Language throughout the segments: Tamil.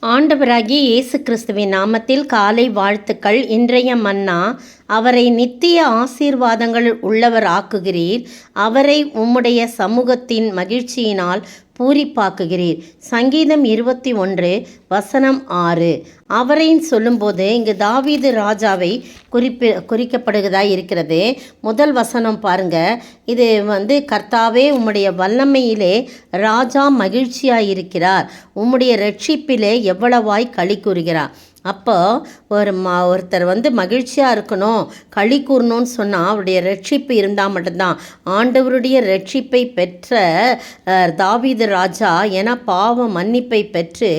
ஆண்டவராகிய இயேசு கிறிஸ்துவின் நாமத்தில் காலை வாழ்த்துக்கள். இன்றைய மன்னா, அவரை நித்திய ஆசீர்வாதங்கள் உள்ளவர் ஆக்குகிறீர், அவரை உம்முடைய சமூகத்தின் மகிழ்ச்சியினால் பூரிப்பாக்குகிறீர். சங்கீதம் 21 வசனம் 6. அவரைன்னு சொல்லும்போது இங்கு தாவீது ராஜாவை குறிக்கப்படுவதாக இருக்கிறது. முதல் வசனம் பாருங்க, இது கர்த்தாவே உம்முடைய வல்லமையிலே ராஜா மகிழ்ச்சியாக இருக்கிறார், உம்முடைய ரட்சிப்பிலே எவ்வளவாய் களி கூறுகிறார். அப்போ ஒருத்தர் மகிழ்ச்சியாக இருக்கணும், களி கூறணும்னு சொன்னால் அவருடைய ரட்சிப்பு இருந்தால் மட்டும்தான். ஆண்டவருடைய ரட்சிப்பை பெற்ற தாவீது ராஜா ஏன்னா பாவ மன்னிப்பை பெற்று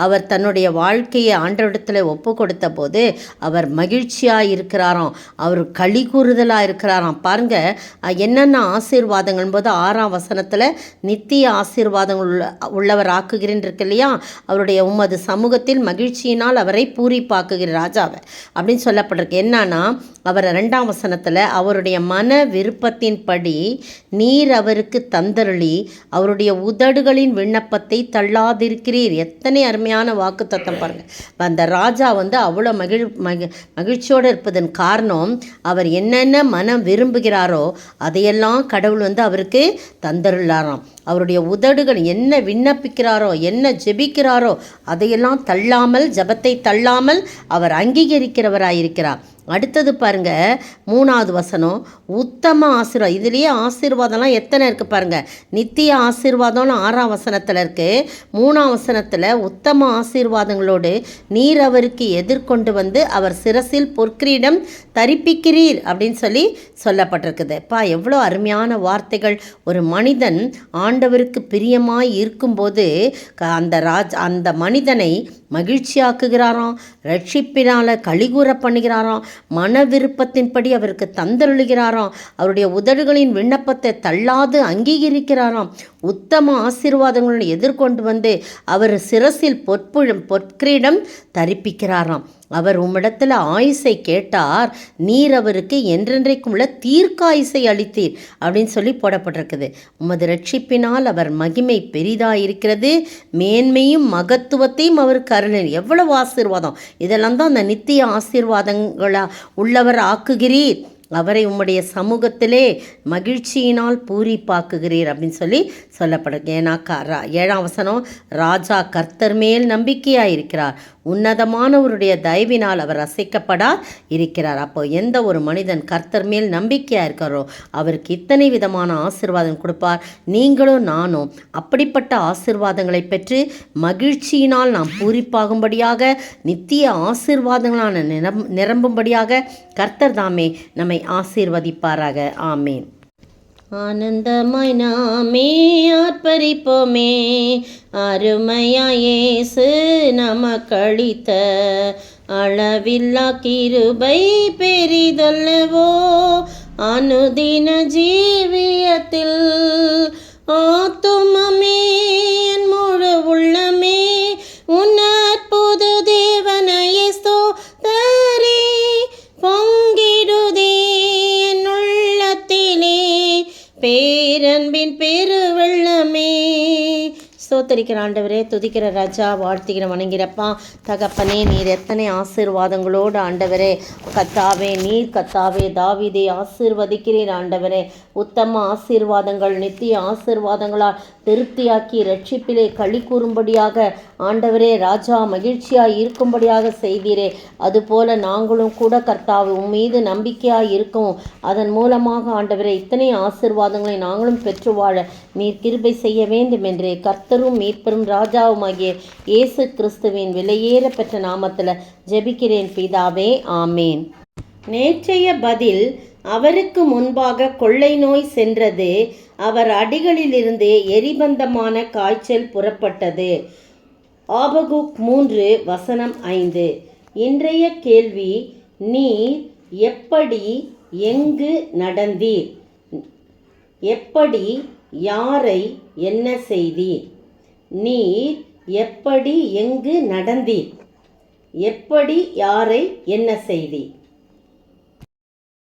அவர் தன்னுடைய வாழ்க்கையை ஆண்டவரிடத்தில் ஒப்பு கொடுத்த போது அவர் மகிழ்ச்சியாக இருக்கிறாராம், அவர் களி கூறுதலாக இருக்கிறாராம். பாருங்கள் என்னென்ன ஆசீர்வாதங்கள் போது 6ஆம் வசனத்தில் நித்திய ஆசீர்வாதங்கள் உள்ளவர் ஆக்குகிறேன் இருக்கு இல்லையா, அவருடைய உமது சமூகத்தில் மகிழ்ச்சியினால் அவரை பூரிப்பாக்குகிற ராஜாவை அப்படின்னு சொல்லப்பட்டிருக்கு. என்னன்னா அவர் 2ஆம் வசனத்தில் அவருடைய மன விருப்பத்தின்படி நீர் அவருக்கு தந்தருளி அவருடைய உதடுகளின் விண்ணப்பத்தை தள்ளாதிருக்கிறீர். எத்தனை அருமையான வாக்கு தத்தம் பாருங்கள். அந்த ராஜா அவ்வளோ மகிழ்ச்சியோடு இருப்பதன் காரணம் அவர் என்னென்ன மனம் விரும்புகிறாரோ அதையெல்லாம் கடவுள் அவருக்கு தந்தருளாராம். அவருடைய உதடுகள் என்ன விண்ணப்பிக்கிறாரோ என்ன ஜெபிக்கிறாரோ அதையெல்லாம் தள்ளாமல், ஜபத்தை தள்ளாமல் அவர் அங்கீகரிக்கிறவராயிருக்கிறார். அடுத்தது பாருங்க 3ஆவது வசனம், உத்தம ஆசீர்வாதம். இதுலேயே ஆசீர்வாதம்லாம் எத்தனை இருக்குது பாருங்கள். நித்திய ஆசீர்வாதம்னு 6ஆம் வசனத்தில் இருக்குது. 3ஆம் வசனத்தில் உத்தம ஆசீர்வாதங்களோடு நீர் அவருக்கு எதிர்கொண்டு அவர் சிரசில் பொற்கிரீடம் தரிப்பிக்கிறீர் அப்படின்னு சொல்லப்பட்டிருக்குது. எவ்வளோ அருமையான வார்த்தைகள். ஒரு மனிதன் ஆண்டவருக்கு பிரியமாய் இருக்கும்போது அந்த மனிதனை மகிழ்ச்சியாக்குகிறாராம், ரட்சிப்பினால் கலிகூற பண்ணுகிறாராம், மன விருப்பத்தின்படி அவருக்கு தந்தருளுகிறாராம், அவருடைய உதடுகளின் விண்ணப்பத்தை தள்ளாது அங்கீகரிக்கிறாராம், உத்தம ஆசீர்வாதங்களுடன் எதிர்கொண்டு அவர் சிரசில் பொற்கிரீடம் தரிப்பிக்கிறாராம். அவர் உம்மிடத்தில் ஆயுசை கேட்டார், நீர் அவருக்கு என்றென்றைக்கும் உள்ள தீர்க்காயுசை அளித்தீர் அப்படின்னு போடப்பட்டிருக்குது. உமது ரட்சிப்பினால் அவர் மகிமை பெரிதாயிருக்கிறது, மேன்மையும் மகத்துவத்தையும் அவருக்கு அருளினீர். எவ்வளவு ஆசீர்வாதம். இதெல்லாம் தான் அந்த நித்திய ஆசீர்வாதங்களா உள்ளவர் ஆக்குகிறீர், அவரை உம்முடைய சமூகத்திலே மகிழ்ச்சியினால் பூரிப்பாக்குகிறீர் அப்படின்னு சொல்லப்படுது. ஏன்னா 7ஆம் வசனம், ராஜா கர்த்தர் மேல் நம்பிக்கையாக இருக்கிறார், உன்னதமானவருடைய தயவினால் அவர் அசைக்கப்படா இருக்கிறார். அப்போ எந்த ஒரு மனிதன் கர்த்தர் மேல் நம்பிக்கையாக இருக்காரோ அவருக்கு இத்தனை விதமான ஆசீர்வாதம் கொடுப்பார். நீங்களும் நானும் அப்படிப்பட்ட ஆசீர்வாதங்களை பெற்று மகிழ்ச்சியினால் நாம் பூரிப்பாகும்படியாக, நித்திய ஆசீர்வாதங்களான நிரம்பும்படியாக கர்த்தர் தாமே நம்மை ஆசீர்வதிப்பாராக. ஆமேன். ஆனந்தமாய் நாமே ஆர்ப்பரிப்போமே, அருமையாயேசு நமக்களித்த அளவில்லா கிருபை பெரிதல்லவோ. அனுதின ஜீவியத்தில் ஆத்துமமே என் முழு உள்ளமே உன் அற்புத தேவனையே ஸ்தோத்திரி பொங்கிடுதே என் உள்ளத்திலே பேரன்பின் பெருவெள்ளமே. ஸ்தோத்தரிக்கிற ஆண்டவரே, துதிக்கிற ராஜா, வாழ்த்துகிற வணங்கிறப்பா தகப்பனே, நீர் எத்தனை ஆசீர்வாதங்களோடு ஆண்டவரே கத்தாவே, நீர் கத்தாவே தாவீதை ஆசீர்வதிக்கிறீர் ஆண்டவரே. உத்தம ஆசீர்வாதங்கள் நித்திய ஆசீர்வாதங்களால் திருப்தியாக்கி ரட்சிப்பிலே களி கூறும்படியாக ஆண்டவரே ராஜா மகிழ்ச்சியாக இருக்கும்படியாக செய்தீரே. அதுபோல நாங்களும் கூட கர்த்தாவே மீது நம்பிக்கையாக இருக்கும், அதன் மூலமாக ஆண்டவரே இத்தனை ஆசீர்வாதங்களை நாங்களும் பெற்று வாழ நீர் கிருபை செய்ய வேண்டும் என்று கர்த்தரும் மீட்பரும் ராஜாவுமாகிய இயேசு கிறிஸ்துவின் விலையேற பெற்ற நாமத்தில் ஜெபிக்கிறேன் பிதாவே, ஆமேன். நேற்றைய பதில், அவருக்கு முன்பாக கொள்ளை நோய் சென்றது, அவர் அடிகளிலிருந்து எரிபந்தமான காய்ச்சல் புறப்பட்டது. ஆபகுக் 3 வசனம் 5. இன்றைய கேள்வி, நீர் எப்படி எங்கு நடந்தீர்? எப்படி யாரை என்ன செய்தீர்? நீர் எப்படி எங்கு நடந்தீர்? எப்படி யாரை என்ன செய்தீர்?